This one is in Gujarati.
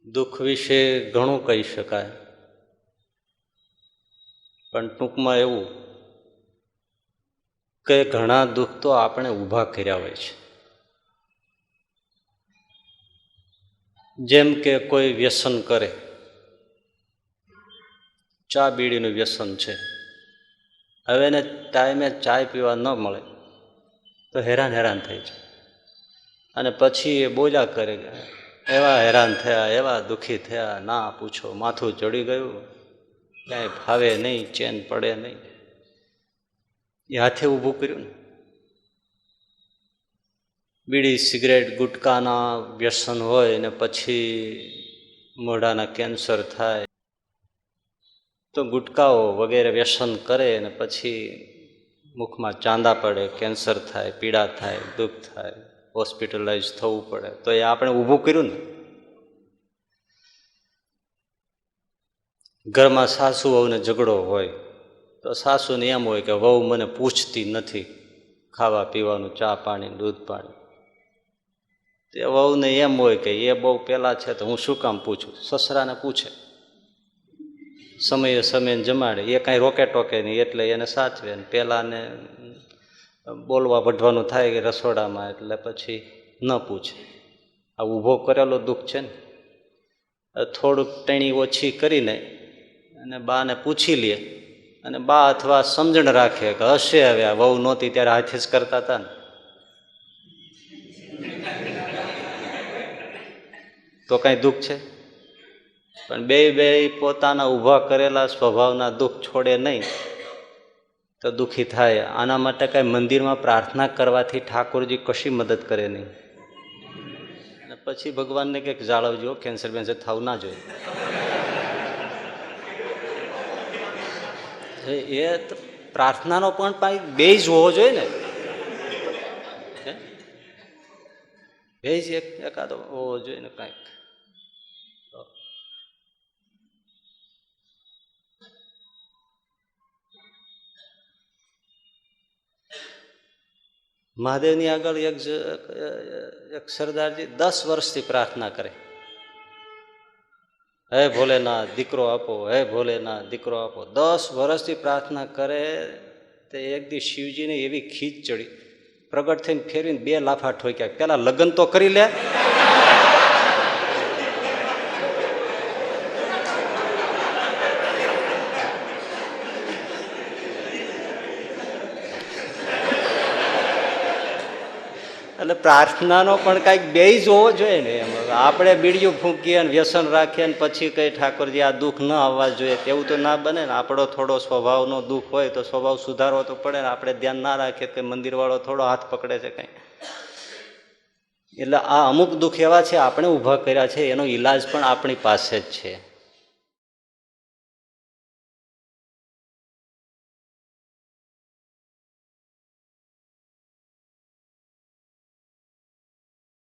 દુઃખ વિશે ઘણું કહી શકાય, પણ ટૂંકમાં એવું કે ઘણા દુઃખ તો આપણે ઊભા કર્યા હોય છે. જેમ કે કોઈ વ્યસન કરે, ચા બીડીનું વ્યસન છે, હવે એને ટાઈમે ચાય પીવા ન મળે તો હેરાન થઈ જાય, અને પછી એ બોલ્યા કરે, એવા હેરાન થયા, એવા દુઃખી થયા, ના પૂછો, માથું ચડી ગયું, ક્યાંય ફાવે નહીં, ચેન પડે નહીં. એ હાથે ઊભું કર્યું ને. બીડી સિગરેટ ગુટકાના વ્યસન હોય ને પછી મોઢાના કેન્સર થાય, તો ગુટકાઓ વગેરે વ્યસન કરે ને પછી મુખમાં ચાંદા પડે, કેન્સર થાય, પીડા થાય, દુઃખ થાય, હોસ્પિટલાઇઝ થવું પડે, તો એ આપણે ઊભું કર્યું ને. ઘરમાં સાસુ વહુને ઝઘડો હોય તો સાસુને એમ હોય કે વહુ મને પૂછતી નથી ખાવા પીવાનું, ચા પાણી, દૂધ પાણી. તે વહુને એમ હોય કે એ બહુ પહેલાં છે તો હું શું કામ પૂછું. સસરાને પૂછે, સમયે જમાડે, એ કાંઈ રોકે ટોકે નહીં એટલે એને સાચવે. પહેલાંને બોલવા વઢવાનું થાય કે રસોડામાં, એટલે પછી ન પૂછે. આ ઊભો કરેલો દુઃખ છે ને. થોડુંક ટેણી ઓછી કરીને અને બાને પૂછી લે, અને બા અથવા સમજણ રાખે કે હશે હવે આ વહુ નહોતી ત્યારે હાથે જ કરતા હતા ને, તો કાંઈ દુઃખ છે. પણ બે પોતાના ઊભા કરેલા સ્વભાવના દુઃખ છોડે નહીં તો દુઃખી થાય. આના માટે કાંઈ મંદિરમાં પ્રાર્થના કરવાથી ઠાકોરજી કશી મદદ કરે નહીં. અને પછી ભગવાનને કંઈક જાળવજો, કેન્સર બેન્સર થવું ના જોઈએ. એ પ્રાર્થનાનો પણ બેઝ હોવો જોઈએ ને, બેઝ એકાદો હોવો જોઈએ ને કાંઈક. મહાદેવની આગળ એક સરદારજી 10 વર્ષથી પ્રાર્થના કરે, હે ભોલેનાથ દીકરો આપો, હે ભોલેનાથ દીકરો આપો. 10 વર્ષથી પ્રાર્થના કરે. તે એક દી શિવજીને એવી ખીચ ચડી, પ્રગટ થઈને ફેરવીને 2 લાફા ઠોક્યા. પેલા લગ્ન તો કરી લે. એટલે પ્રાર્થનાનો પણ કાંઈક બેઝ હોવો જોઈએ ને. એમ આપણે બીડીયું ફૂંકીએ ને વ્યસન રાખીએ ને પછી કંઈ ઠાકોરજી આ દુઃખ ન આવવા જોઈએ તેવું તો ના બને ને. આપણો થોડો સ્વભાવનો દુઃખ હોય તો સ્વભાવ સુધારવો તો પડે ને. આપણે ધ્યાન ના રાખીએ કે મંદિરવાળો થોડો હાથ પકડે છે કંઈ. એટલે આ અમુક દુઃખ એવા છે આપણે ઊભા કર્યા છે, એનો ઈલાજ પણ આપણી પાસે જ છે.